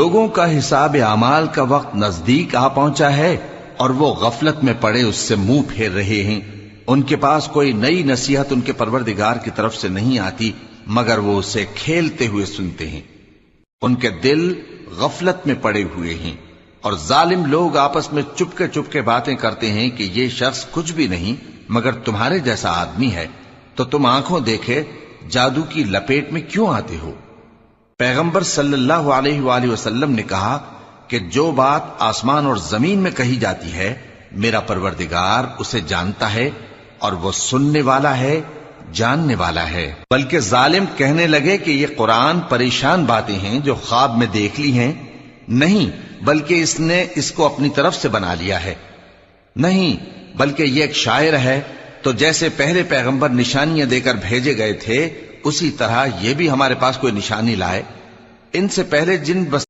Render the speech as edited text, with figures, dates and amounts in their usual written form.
لوگوں کا حساب اعمال کا وقت نزدیک آ پہنچا ہے اور وہ غفلت میں پڑے اس سے منہ پھیر رہے ہیں۔ ان کے پاس کوئی نئی نصیحت ان کے پروردگار کی طرف سے نہیں آتی مگر وہ اسے کھیلتے ہوئے سنتے ہیں۔ ان کے دل غفلت میں پڑے ہوئے ہیں اور ظالم لوگ آپس میں چپکے باتیں کرتے ہیں کہ یہ شخص کچھ بھی نہیں مگر تمہارے جیسا آدمی ہے، تو تم آنکھوں دیکھے جادو کی لپیٹ میں کیوں آتے ہو؟ پیغمبر صلی اللہ علیہ وآلہ وسلم نے کہا کہ جو بات آسمان اور زمین میں کہی جاتی ہے میرا پروردگار اسے جانتا ہے اور وہ سننے والا ہے، جاننے والا ہے۔ بلکہ ظالم کہنے لگے کہ یہ قرآن پریشان باتیں ہیں جو خواب میں دیکھ لی ہیں، نہیں بلکہ اس نے اس کو اپنی طرف سے بنا لیا ہے، نہیں بلکہ یہ ایک شاعر ہے۔ تو جیسے پہلے پیغمبر نشانیاں دے کر بھیجے گئے تھے اسی طرح یہ بھی ہمارے پاس کوئی نشانی لائے۔ ان سے پہلے جن